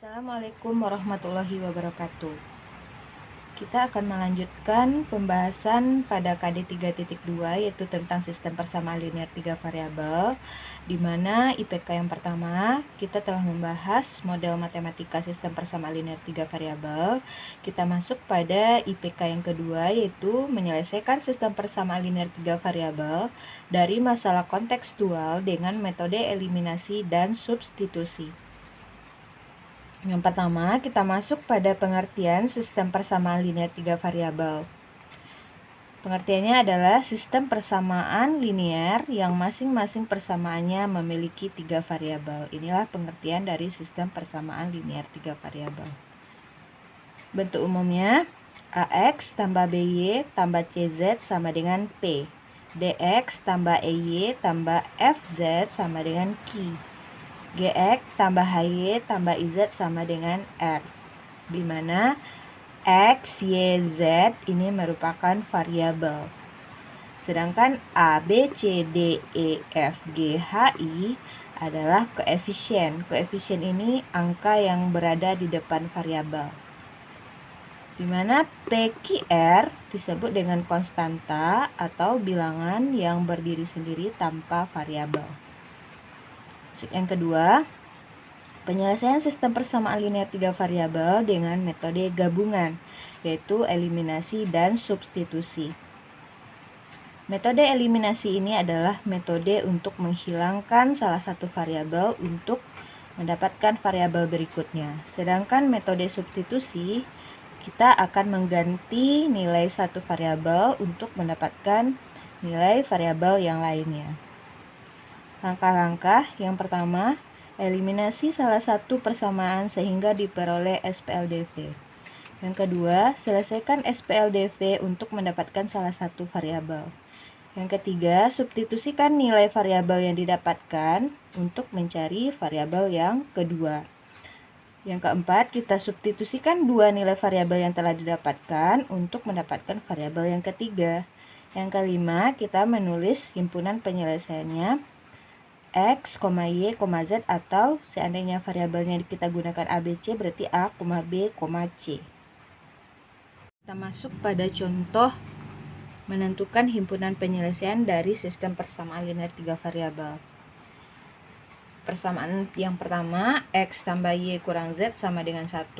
Assalamualaikum warahmatullahi wabarakatuh. Kita akan melanjutkan pembahasan pada KD 3.2 yaitu tentang sistem persamaan linear 3 variabel, di mana IPK yang pertama kita telah membahas model matematika sistem persamaan linear 3 variabel. Kita masuk pada IPK yang kedua yaitu menyelesaikan sistem persamaan linear 3 variabel dari masalah kontekstual dengan metode eliminasi dan substitusi. Yang pertama, kita masuk pada pengertian sistem persamaan linear 3 variabel. Pengertiannya adalah sistem persamaan linear yang masing-masing persamaannya memiliki 3 variabel. Inilah pengertian dari sistem persamaan linear 3 variabel. Bentuk umumnya AX tambah BY tambah CZ sama dengan P. DX tambah EY tambah FZ sama dengan Q. GX tambah HY tambah IZ sama dengan R, di mana X, Y, Z ini merupakan variabel. Sedangkan A, B, C, D, E, F, G, H, I adalah koefisien. Koefisien ini angka yang berada di depan variabel. Di mana P, Q, R disebut dengan konstanta atau bilangan yang berdiri sendiri tanpa variabel. Yang kedua, penyelesaian sistem persamaan linear 3 variabel dengan metode gabungan, yaitu eliminasi dan substitusi. Metode eliminasi ini adalah metode untuk menghilangkan salah satu variabel untuk mendapatkan variabel berikutnya. Sedangkan metode substitusi, kita akan mengganti nilai satu variabel untuk mendapatkan nilai variabel yang lainnya. Langkah-langkah yang pertama, eliminasi salah satu persamaan sehingga diperoleh SPLDV. Yang kedua, selesaikan SPLDV untuk mendapatkan salah satu variabel. Yang ketiga, substitusikan nilai variabel yang didapatkan untuk mencari variabel yang kedua. Yang keempat, kita substitusikan dua nilai variabel yang telah didapatkan untuk mendapatkan variabel yang ketiga. Yang kelima, kita menulis himpunan penyelesaiannya X, Y, Z, atau seandainya variabelnya kita gunakan ABC berarti A, B, C. Kita masuk pada contoh menentukan himpunan penyelesaian dari sistem persamaan linear 3 variabel. Persamaan yang pertama, X tambah Y kurang Z sama dengan 1.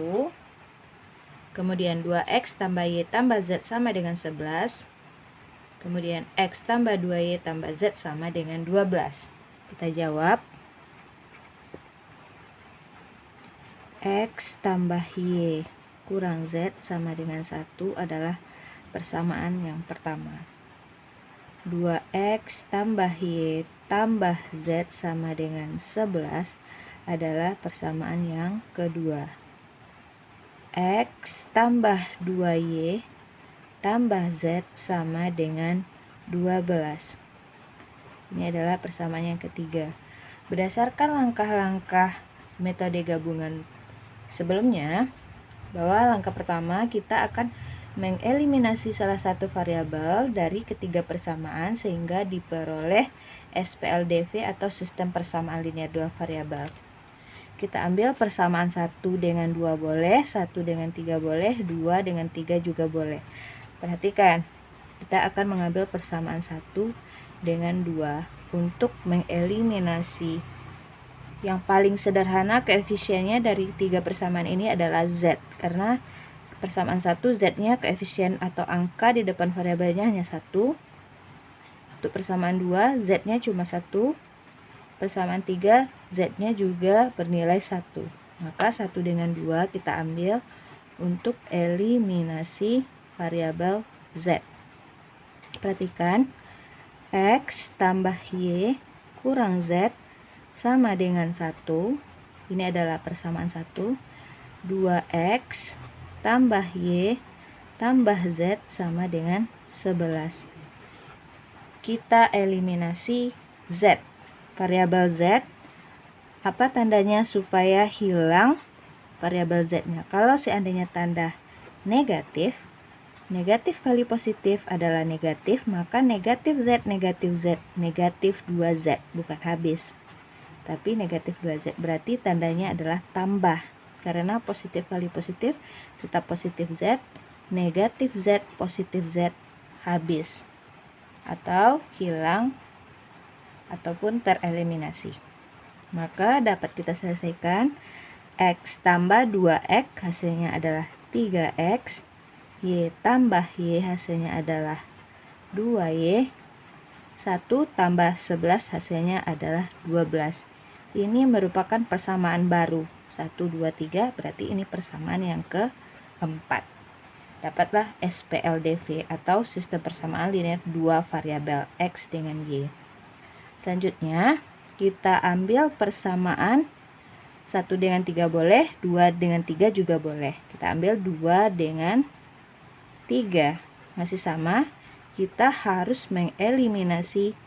Kemudian 2X tambah Y tambah Z sama dengan 11. Kemudian X tambah 2Y tambah Z sama dengan 12. Kita jawab X tambah Y kurang Z sama dengan 1 adalah persamaan yang pertama. 2X tambah Y tambah Z sama dengan 11 adalah persamaan yang kedua. X tambah 2Y tambah Z sama dengan 12. Ini adalah persamaan yang ketiga. Berdasarkan langkah-langkah metode gabungan sebelumnya, bahwa langkah pertama kita akan mengeliminasi salah satu variabel dari ketiga persamaan sehingga diperoleh SPLDV atau sistem persamaan linear 2 variabel. Kita ambil persamaan 1 dengan 2 boleh, 1 dengan 3 boleh, 2 dengan 3 juga boleh. Perhatikan, kita akan mengambil persamaan 1 dengan 2 untuk mengeliminasi yang paling sederhana koefisiennya dari tiga persamaan ini adalah Z, karena persamaan 1 Z-nya koefisien atau angka di depan variabelnya hanya 1. Untuk persamaan 2 Z-nya cuma 1. Persamaan 3 Z-nya juga bernilai 1. Maka 1 dengan 2 kita ambil untuk eliminasi variabel Z. Perhatikan, X tambah Y kurang Z sama dengan 1. Ini adalah persamaan 1. 2X tambah Y tambah Z sama dengan 11. Kita eliminasi Z. Variabel Z, apa tandanya supaya hilang variabel Z-nya? Kalau seandainya tanda negatif, negatif kali positif adalah negatif, maka negatif Z, negatif 2Z, bukan habis. Tapi negatif 2Z berarti tandanya adalah tambah. karena positif kali positif tetap positif Z, negatif Z, positif Z, habis atau hilang ataupun tereliminasi. Maka dapat kita selesaikan. X tambah 2X hasilnya adalah 3X, Y tambah Y hasilnya adalah 2Y, 1 tambah 11 hasilnya adalah 12. Ini merupakan persamaan baru. 1, 2, 3 berarti ini persamaan yang keempat. Dapatlah SPLDV atau sistem persamaan linear dua variabel X dengan Y. Selanjutnya kita ambil persamaan 1 dengan 3 boleh, 2 dengan 3 juga boleh. Kita ambil 2 dengan 3. Masih sama, kita harus mengeliminasi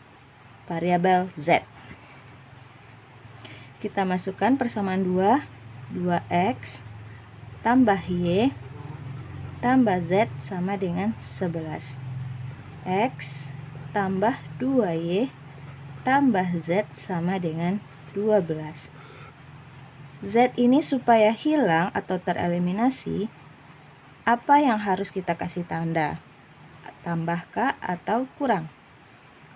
variabel Z. Kita masukkan persamaan 2X tambah Y tambah Z sama dengan 11. X tambah 2Y tambah Z sama dengan 12. Z ini supaya hilang atau tereliminasi, apa yang harus kita kasih tanda? Tambahkah atau kurang?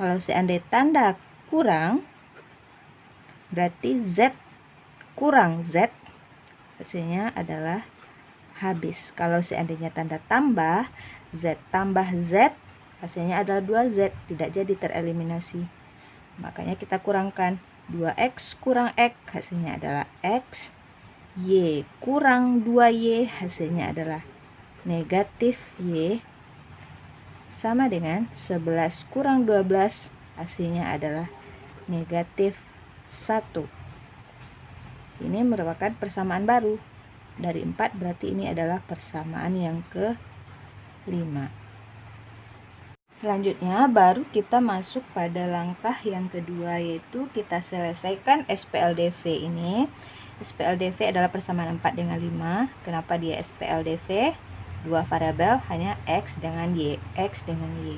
Kalau seandainya tanda kurang, berarti Z kurang Z, hasilnya adalah habis. Kalau seandainya tanda tambah, Z tambah Z, hasilnya adalah 2Z, tidak jadi tereliminasi. Makanya kita kurangkan. 2X kurang X hasilnya adalah X, Y kurang 2Y hasilnya adalah negatif Y, sama dengan 11 kurang 12 hasilnya adalah negatif 1. Ini merupakan persamaan baru. Dari 4 berarti ini adalah persamaan yang ke-5. Selanjutnya baru kita masuk pada langkah yang kedua, yaitu kita selesaikan SPLDV ini. SPLDV adalah persamaan 4 dengan 5. Kenapa dia SPLDV? Dua variabel hanya X dengan Y, X dengan Y.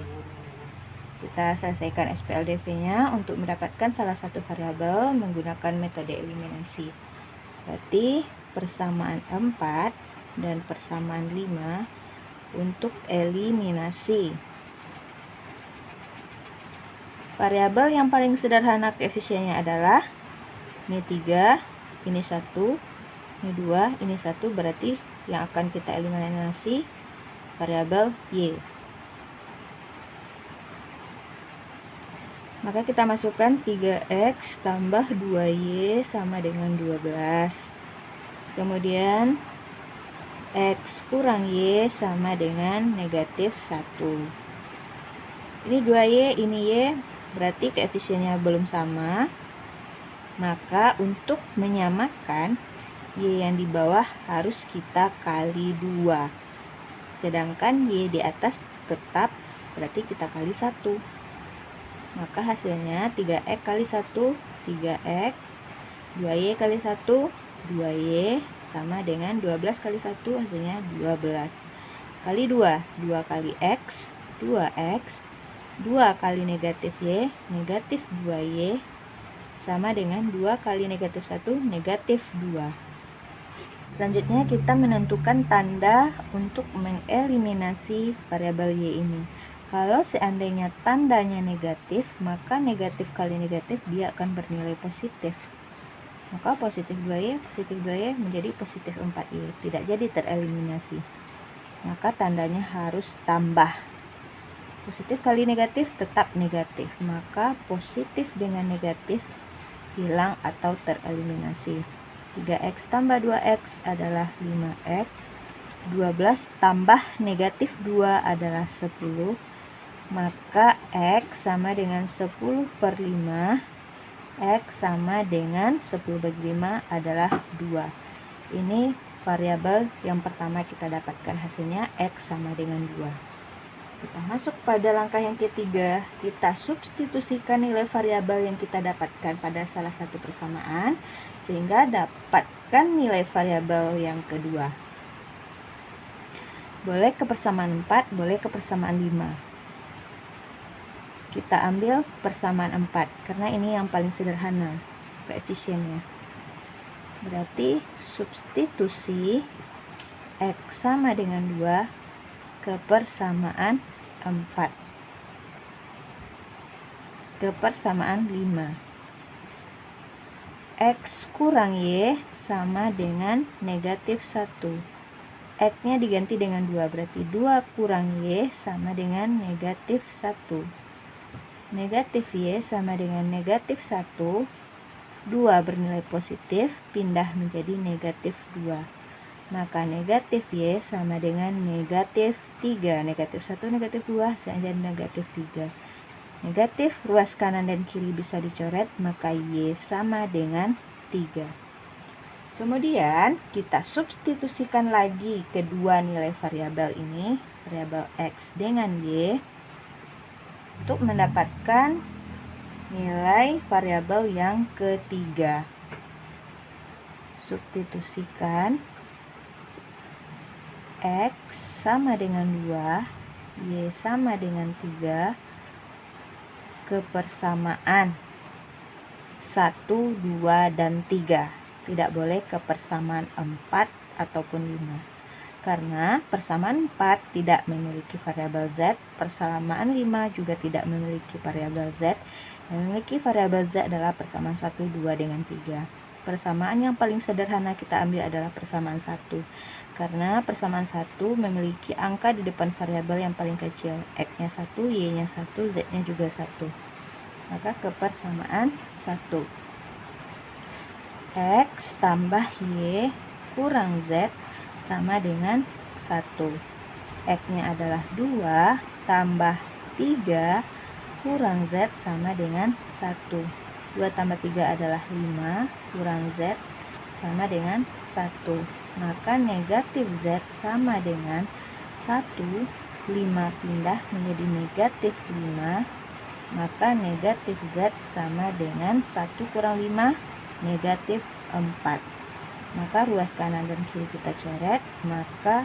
Kita selesaikan SPLDV-nya untuk mendapatkan salah satu variabel menggunakan metode eliminasi. Berarti persamaan 4 dan persamaan 5 untuk eliminasi. Variabel yang paling sederhana koefisiennya adalah ini 3, ini 1, ini 2, ini 1, berarti yang akan kita eliminasi variabel Y. Maka kita masukkan 3X tambah 2Y sama dengan 12. Kemudian X kurang Y sama dengan negatif 1. Ini 2Y, ini Y, berarti koefisiennya belum sama. Maka untuk menyamakan, Y yang di bawah harus kita kali 2. Sedangkan Y di atas tetap, berarti kita kali 1. Maka hasilnya 3X kali 1, 3X, 2Y kali 1, 2Y, sama dengan 12 kali 1, hasilnya 12. Kali 2, 2 kali X, 2X, 2 kali negatif Y, negatif 2Y, sama dengan 2 kali negatif 1, negatif 2. Selanjutnya kita menentukan tanda untuk mengeliminasi variabel Y ini. Kalau seandainya tandanya negatif, maka negatif kali negatif dia akan bernilai positif. Maka positif 2Y menjadi positif 4Y, tidak jadi tereliminasi. Maka tandanya harus tambah. Positif kali negatif tetap negatif, maka positif dengan negatif hilang atau tereliminasi. 3X tambah 2X adalah 5X, 12 tambah negatif 2 adalah 10, maka X sama dengan 10 per 5, X sama dengan 10 bagi 5 adalah 2. Ini variabel yang pertama kita dapatkan, hasilnya X sama dengan 2. Kita masuk pada langkah yang ketiga, kita substitusikan nilai variabel yang kita dapatkan pada salah satu persamaan, sehingga dapatkan nilai variabel yang kedua. Boleh ke persamaan 4, boleh ke persamaan 5. Kita ambil persamaan 4, karena ini yang paling sederhana koefisiennya. Berarti substitusi X sama dengan 2 ke persamaan 4 ke persamaan 5. X kurang Y sama dengan negatif 1. X-nya diganti dengan 2, berarti 2 kurang Y sama dengan negatif 1. Negatif Y sama dengan negatif 1. 2 bernilai positif, pindah menjadi negatif 2. Maka negatif Y sama dengan negatif 3. Negatif 1, negatif 2, hasilnya negatif 3. Negatif, ruas kanan dan kiri bisa dicoret, maka Y sama dengan 3. Kemudian kita substitusikan lagi kedua nilai variabel ini, variabel X dengan Y, untuk mendapatkan nilai variabel yang ketiga. Substitusikan X sama dengan 2, Y sama dengan 3 ke persamaan 1, 2, dan 3. Tidak boleh ke persamaan 4 ataupun 5. Karena persamaan 4 tidak memiliki variabel Z, persamaan 5 juga tidak memiliki variabel Z. Yang memiliki variabel Z adalah persamaan 1, 2, dengan 3. Persamaan yang paling sederhana kita ambil adalah persamaan 1. Karena persamaan 1 memiliki angka di depan variabel yang paling kecil. X-nya 1, Y-nya 1, Z-nya juga 1. Maka ke persamaan 1. X tambah Y kurang Z sama dengan 1. X-nya adalah 2 tambah 3 kurang Z sama dengan 1. 2 tambah 3 adalah 5 kurang Z sama dengan 1. Maka negatif Z sama dengan 1. 5 pindah menjadi negatif 5. Maka negatif Z sama dengan 1 kurang 5, negatif 4. Maka ruas kanan dan kiri kita coret, maka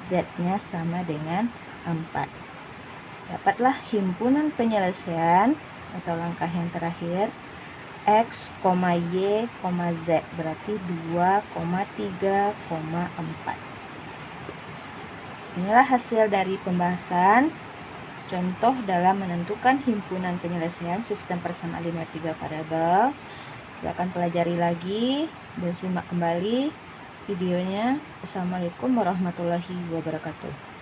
Z-nya sama dengan 4. Dapatlah himpunan penyelesaian atau langkah yang terakhir, X, Y, Z, berarti 2, 3, 4. Inilah hasil dari pembahasan contoh dalam menentukan himpunan penyelesaian sistem persamaan linear 3 variabel. Silakan pelajari lagi dan simak kembali videonya. Assalamualaikum warahmatullahi wabarakatuh.